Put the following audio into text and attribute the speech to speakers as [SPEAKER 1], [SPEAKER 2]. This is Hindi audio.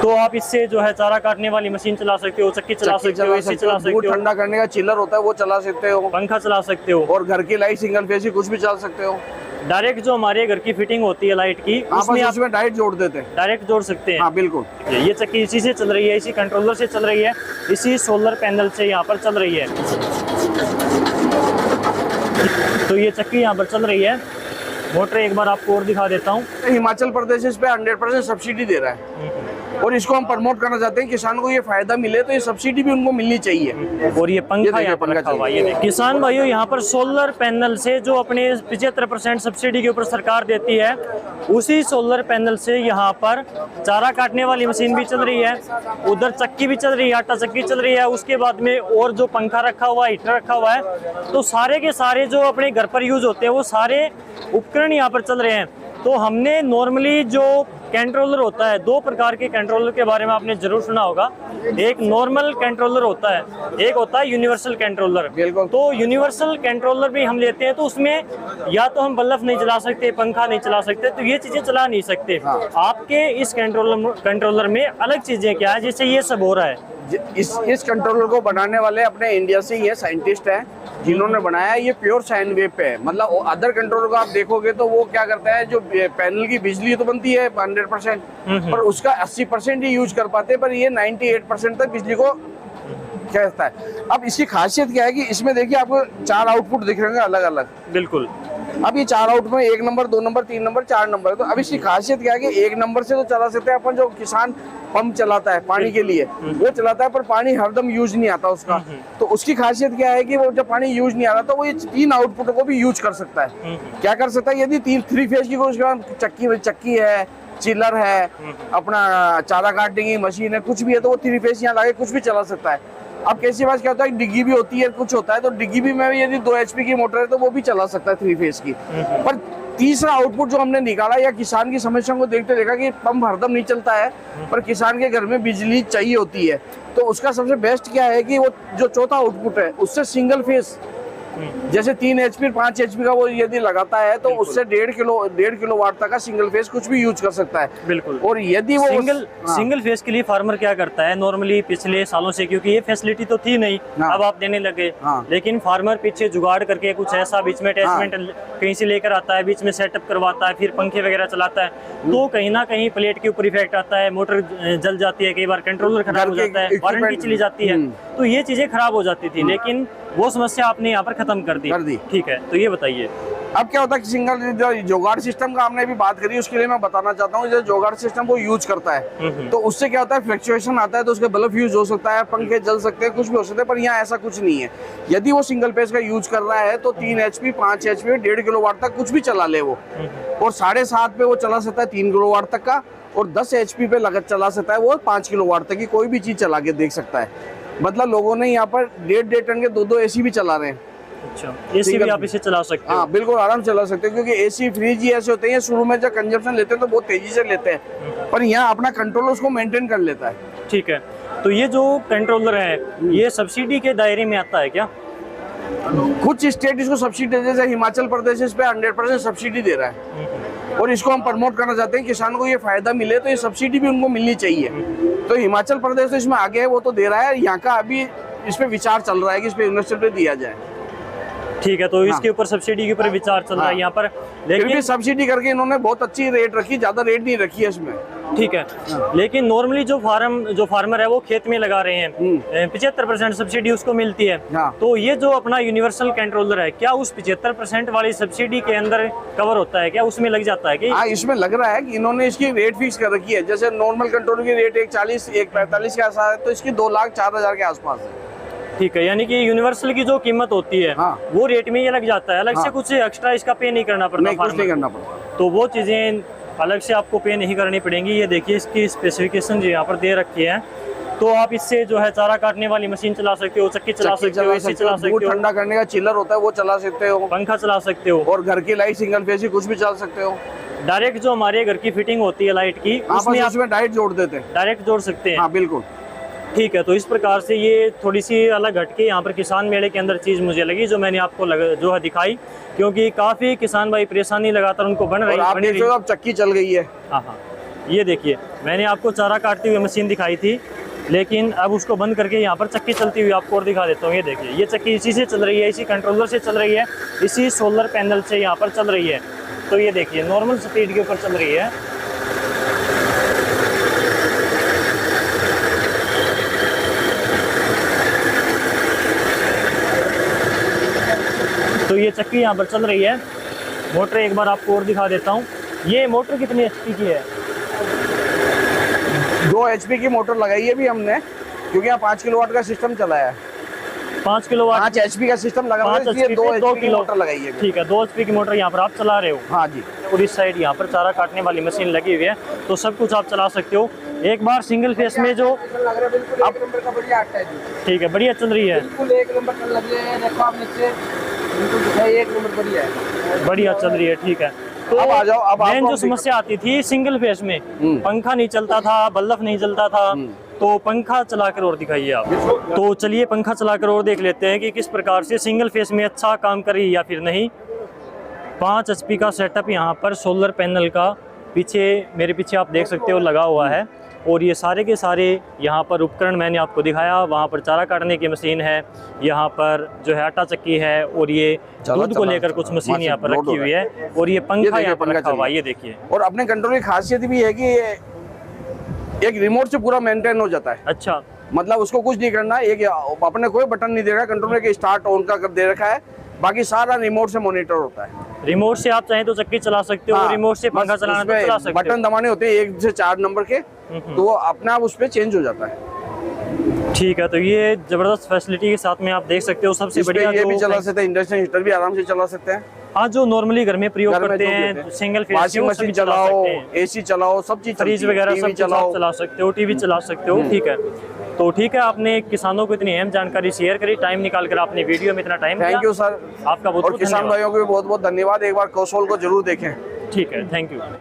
[SPEAKER 1] तो आप इससे जो है चारा काटने वाली मशीन चला सकते हो, चक्की चला सकते हो, एसी चला सकते हो,
[SPEAKER 2] दूध ठंडा करने का चिलर होता है वो चला सकते हो,
[SPEAKER 1] पंखा चला सकते हो,
[SPEAKER 2] और घर की लाइट सिंगल फेस कुछ भी चला सकते हो।
[SPEAKER 1] डायरेक्ट जो हमारे घर की फिटिंग होती है लाइट की, उसमें आप
[SPEAKER 2] उसमें डायरेक्ट जोड़ देते हैं,
[SPEAKER 1] डायरेक्ट जोड़ सकते हैं।
[SPEAKER 2] हाँ बिल्कुल।
[SPEAKER 1] ये चक्की इसी से चल रही है, इसी कंट्रोलर से चल रही है, इसी सोलर पैनल से यहाँ पर चल रही है। तो ये चक्की यहाँ पर चल रही है। मोटर एक बार आपको और दिखा देता हूँ।
[SPEAKER 2] हिमाचल प्रदेश इस पे 100% सब्सिडी दे रहा है, और इसको हम प्रमोट करना चाहते हैं। किसान को ये फायदा मिले तो ये सब्सिडी भी उनको मिलनी चाहिए।
[SPEAKER 1] और ये पंखा यहाँ पर रखा हुआ है। किसान भाइयों, यहाँ पर सोलर पैनल से जो अपने 75% सब्सिडी के ऊपर सरकार देती है, उसी सोलर पैनल से यहाँ पर चारा काटने वाली मशीन भी चल रही है, उधर चक्की भी चल रही है, आटा चक्की चल रही है, उसके बाद में और जो पंखा रखा हुआ है, हीटर रखा हुआ है। तो सारे के सारे जो अपने घर पर यूज होते हैं वो सारे उपकरण यहाँ पर चल रहे हैं। तो हमने नॉर्मली जो कंट्रोलर होता है, दो प्रकार के कंट्रोलर के बारे में आपने जरूर सुना होगा। एक नॉर्मल कंट्रोलर होता है, एक होता है यूनिवर्सल कंट्रोलर।
[SPEAKER 2] तो
[SPEAKER 1] यूनिवर्सल कंट्रोलर भी हम लेते हैं तो उसमें या तो हम बल्ब नहीं चला सकते, पंखा नहीं चला सकते, तो ये चीजें चला नहीं सकते।
[SPEAKER 2] हाँ।
[SPEAKER 1] आपके इस कंट्रोलर में अलग चीजें क्या है जिससे ये सब हो रहा है?
[SPEAKER 2] इस कंट्रोलर को बनाने वाले अपने इंडिया से ही है, साइंटिस्ट है जिन्होंने बनाया। ये प्योर साइन वेव पे है, मतलब अदर कंट्रोलर को आप देखोगे तो वो क्या करता है, जो पैनल की बिजली तो बनती है 100%, पर उसका 80% ही यूज कर पाते हैं, पर ये 98% तक बिजली को खींचता है। अब इसकी खासियत क्या है कि इसमें देखिए आपको 4 आउटपुट दिख रहे हैं अलग अलग।
[SPEAKER 1] बिल्कुल।
[SPEAKER 2] अब ये 4 आउट में 1 नंबर, 2 नंबर, 3 नंबर, 4 नंबर है। तो अब इसकी खासियत क्या है कि 1 नंबर से तो चला सकते हैं अपन, जो किसान पंप चलाता है पानी के लिए वो चलाता है, पर पानी हरदम यूज नहीं आता उसका। तो उसकी खासियत क्या है कि वो जब पानी यूज नहीं आ रहा तो वो ये 3 आउटपुट को भी यूज कर सकता है। क्या कर सकता है, यदि 3 फेज की कोई चक्की है, चिलर है, अपना चारा काटने की मशीन है, कुछ भी है, तो वो 3 फेज यहाँ लाके कुछ भी चला सकता है। अब कैसी बात क्या होता है, डिग्गी भी होती है, कुछ होता है, तो डिग्गी भी में यदि 2 HP की मोटर है तो वो भी चला सकता है 3 फेज की। पर तीसरा आउटपुट जो हमने निकाला, या किसान की समस्या को देखते देखा कि पंप हरदम नहीं चलता है, पर किसान के घर में बिजली चाहिए होती है, तो उसका सबसे बेस्ट क्या है कि वो जो चौथा आउटपुट है उससे सिंगल फेज, जैसे 3 HP 5 HP का वो यदि लगाता है तो उससे 1.5 किलोवाट तक का सिंगल फेज कुछ भी यूज कर सकता है।
[SPEAKER 1] बिल्कुल।
[SPEAKER 2] और यदि वो
[SPEAKER 1] सिंगल फेज के लिए फार्मर क्या करता है नॉर्मली पिछले सालों से, क्योंकि ये फैसिलिटी तो थी नहीं, अब आप देने लगे, लेकिन फार्मर पीछे जुगाड़ करके कुछ ऐसा बीच में अटैचमेंट कहीं से लेकर आता है, बीच में सेटअप करवाता है, फिर पंखे वगैरह चलाता है, तो कहीं ना कहीं प्लेट के ऊपर इफेक्ट आता है, मोटर जल जाती है, कई बार कंट्रोलर खराब हो जाता है, वारंटी चली जाती है, तो ये चीजें खराब हो जाती थी। लेकिन वो समस्या आपने यहाँ पर खत्म कर दी। ठीक है, तो ये बताइए
[SPEAKER 2] अब क्या होता है कि सिंगल जो जोगाड़ सिस्टम का हमने अभी बात करी, उसके लिए मैं बताना चाहता हूँ, जो जोगाड़ सिस्टम को यूज करता है तो उससे क्या होता है, फ्लक्चुएशन आता है, तो उसके बल्ब यूज हो सकता है, पंखे जल सकते हैं, कुछ भी हो सकता है, पर यहाँ ऐसा कुछ नहीं है। यदि वो सिंगल पेज का यूज कर रहा है तो 3 HP 5 HP 1.5 किलोवाट तक कुछ भी चला ले वो, और 7.5 पे वो चला सकता है 3 किलोवाट तक का, और 10 HP पे लगत चला सकता है वो 5 किलोवाट तक की कोई भी चीज चला के देख सकता है। मतलब लोगों ने यहाँ पर 1.5 टन के 2 AC भी चला रहे हैं।
[SPEAKER 1] अच्छा, एसी भी आप इसे चला सकते हो?
[SPEAKER 2] हाँ बिल्कुल, आराम चला सकते हैं, क्योंकि एसी फ्रिज ही ऐसे होते हैं, शुरू में जब कंजप्शन लेते हैं तो बहुत तेजी से लेते हैं, पर यहाँ अपना कंट्रोलर उसको मेंटेन कर लेता है।
[SPEAKER 1] ठीक है, तो ये जो कंट्रोलर है ये सब्सिडी के दायरे में आता है क्या?
[SPEAKER 2] कुछ स्टेट इसको सब्सिडी, जैसे हिमाचल प्रदेश इस पे 100% सब्सिडी दे रहा है, और इसको हम प्रमोट करना चाहते हैं। किसान को ये फायदा मिले तो ये सब्सिडी भी उनको मिलनी चाहिए। तो हिमाचल प्रदेश तो इसमें आगे है, वो तो दे रहा है। यहाँ का अभी इस पे विचार चल रहा है कि इस पे इन्वेस्टर पे दिया जाए।
[SPEAKER 1] ठीक है, तो इसके ऊपर सब्सिडी के ऊपर विचार चल रहा है यहाँ पर,
[SPEAKER 2] लेकिन सब्सिडी करके इन्होंने बहुत अच्छी रेट रखी, ज्यादा रेट नहीं रखी है इसमें।
[SPEAKER 1] ठीक है, लेकिन नॉर्मली जो फार्मर है वो खेत में लगा रहे हैं, 75% सब्सिडी उसको मिलती है। तो ये जो अपना यूनिवर्सल कंट्रोलर है, क्या उस 75% वाली सब्सिडी के अंदर कवर होता है क्या, उसमें लग जाता है?
[SPEAKER 2] हाँ, इसमें लग रहा है कि इन्होंने इसकी रेट फिक्स कर रखी है। जैसे नॉर्मल कंट्रोलर की रेट 140 145 के आसपास है, तो इसकी 2,04,000 के आसपास है।
[SPEAKER 1] ठीक है, यानी कि यूनिवर्सल की जो कीमत होती है वो रेट में ये लग जाता है, अलग से कुछ एक्स्ट्रा इसका पे नहीं करना पड़ता?
[SPEAKER 2] नहीं, कुछ नहीं करना पड़ता।
[SPEAKER 1] तो वो चीजें अलग से आपको पे नहीं करनी पड़ेंगी। ये देखिए इसकी स्पेसिफिकेशन जो यहाँ पर दे रखी है, तो आप इससे जो है चारा काटने वाली मशीन चला सकते हो, चक्की चला सकते हो, एसी चला सकते हो,
[SPEAKER 2] दूध ठंडा करने का चिलर होता है वो चला सकते हो,
[SPEAKER 1] पंखा चला सकते हो,
[SPEAKER 2] और घर की लाइट सिंगल फेज कुछ भी चला सकते हो।
[SPEAKER 1] डायरेक्ट जो हमारे घर की फिटिंग होती है लाइट की,
[SPEAKER 2] उसमें डायरेक्ट जोड़ देते हैं,
[SPEAKER 1] डायरेक्ट जोड़ सकते हैं।
[SPEAKER 2] हाँ बिल्कुल।
[SPEAKER 1] ठीक है, तो इस प्रकार से ये थोड़ी सी अलग हटके यहाँ पर किसान मेले के अंदर चीज़ मुझे लगी, जो मैंने आपको जो है दिखाई, क्योंकि काफ़ी किसान भाई परेशानी लगातार उनको बन रही है।
[SPEAKER 2] अब चक्की चल गई है।
[SPEAKER 1] हाँ, ये देखिए, मैंने आपको चारा काटती हुई मशीन दिखाई थी, लेकिन अब उसको बंद करके यहाँ पर चक्की चलती हुई आपको और दिखा देता हूँ। ये देखिए, ये चक्की इसी से चल रही है, इसी कंट्रोलर से चल रही है, इसी सोलर पैनल से यहाँ पर चल रही है। तो ये देखिए नॉर्मल स्पीड के ऊपर चल रही है। तो ये चक्की यहाँ पर चल रही है। मोटर एक बार आपको और दिखा देता हूँ। ये मोटर कितनी एचपी की है?
[SPEAKER 2] 2 HP की मोटर लगाई है भी हमने, क्योंकि यहाँ 5 किलोवाट का सिस्टम चला है।
[SPEAKER 1] 5 किलोवाट
[SPEAKER 2] 5 HP का सिस्टम लगा हुआ है,
[SPEAKER 1] 5
[SPEAKER 2] इसलिए
[SPEAKER 1] HP
[SPEAKER 2] 2
[SPEAKER 1] से 2
[SPEAKER 2] HP की
[SPEAKER 1] किलो
[SPEAKER 2] मोटर लगाई है।
[SPEAKER 1] ठीक है, 2 HP की मोटर यहाँ पर आप चला रहे हो।
[SPEAKER 2] हाँ जी।
[SPEAKER 1] और इस साइड यहाँ पर चारा काटने वाली मशीन लगी हुई है, तो सब कुछ आप चला सकते हो। एक बार सिंगल फेस में जो
[SPEAKER 2] लग रहा है बिल्कुल एक नंबर का बढ़िया आटा है जी।
[SPEAKER 1] ठीक है, बढ़िया चल रही है,
[SPEAKER 2] बिल्कुल एक नंबर का लग रहा है। देखो आप नीचे बिल्कुल दिखाई, एक नंबर बढ़िया है,
[SPEAKER 1] बढ़िया चल रही है। ठीक है, तो
[SPEAKER 2] अब आ जाओ। अब
[SPEAKER 1] मेन
[SPEAKER 2] आपको
[SPEAKER 1] जो समस्या आती थी सिंगल फेस में, पंखा नहीं चलता था, बल्ब नहीं चलता था, तो पंखा चलाकर और दिखाइए आप। तो चलिए पंखा चलाकर और देख लेते हैं कि किस प्रकार से सिंगल फेस में अच्छा काम कर रही है या फिर नहीं। 5 HP का सेटअप यहाँ पर सोलर पैनल का पीछे, मेरे पीछे आप देख सकते हो लगा हुआ है। और ये सारे के सारे यहाँ पर उपकरण मैंने आपको दिखाया। वहाँ पर चारा काटने की मशीन है, यहाँ पर जो है आटा चक्की है, और ये दूध को लेकर कुछ मशीन यहाँ पर रखी हुई है, और ये पंखा यहाँ पर रखा हुआ है। ये देखिए,
[SPEAKER 2] और अपने कंट्रोल की खासियत भी है कि एक रिमोट से पूरा मेंटेन हो जाता है।
[SPEAKER 1] अच्छा,
[SPEAKER 2] मतलब उसको कुछ नहीं करना, एक अपने कोई बटन नहीं दे रखा, कंट्रोलर के स्टार्ट ऑन का कर दे रखा है, बाकी सारा रिमोट से मॉनिटर होता है।
[SPEAKER 1] रिमोट से आप चाहें तो चक्की चला सकते हो,
[SPEAKER 2] हाँ,
[SPEAKER 1] रिमोट से पंखा चलाना तो चला सकते हो।
[SPEAKER 2] बटन दबाने होते हैं 1 से 4 नंबर के, तो वो अपने आप उस पर चेंज हो जाता है।
[SPEAKER 1] ठीक है, तो ये जबरदस्त फैसिलिटी के साथ में आप देख सकते हो। सबसे
[SPEAKER 2] इस पे
[SPEAKER 1] बढ़िया
[SPEAKER 2] ये भी
[SPEAKER 1] जो
[SPEAKER 2] चला सकते हैं, इंडक्शन हीटर भी आराम से चला सकते हैं।
[SPEAKER 1] हाँ, जो नॉर्मली घर में प्रयोग
[SPEAKER 2] घर में
[SPEAKER 1] करते
[SPEAKER 2] जो भी
[SPEAKER 1] हैं
[SPEAKER 2] होते हैं।
[SPEAKER 1] सिंगल फेस,
[SPEAKER 2] वॉशिंग मशीन चलाओ, AC चलाओ, सब चीज
[SPEAKER 1] फ्रिज वगैरह सब कुछ
[SPEAKER 2] चलाओ।
[SPEAKER 1] आप चला सकते हो, टीवी चला सकते हो। ठीक है, तो ठीक है, आपने किसानों को इतनी अहम जानकारी शेयर करी, टाइम निकाल कर आपने वीडियो में इतना टाइम दिया।
[SPEAKER 2] थैंक यू सर,
[SPEAKER 1] आपका बहुत
[SPEAKER 2] और
[SPEAKER 1] बहुत
[SPEAKER 2] किसान
[SPEAKER 1] धन्यवाद।
[SPEAKER 2] भाइयों को भी बहुत बहुत धन्यवाद। एक बार कसोल को जरूर देखें।
[SPEAKER 1] ठीक है, थैंक यू।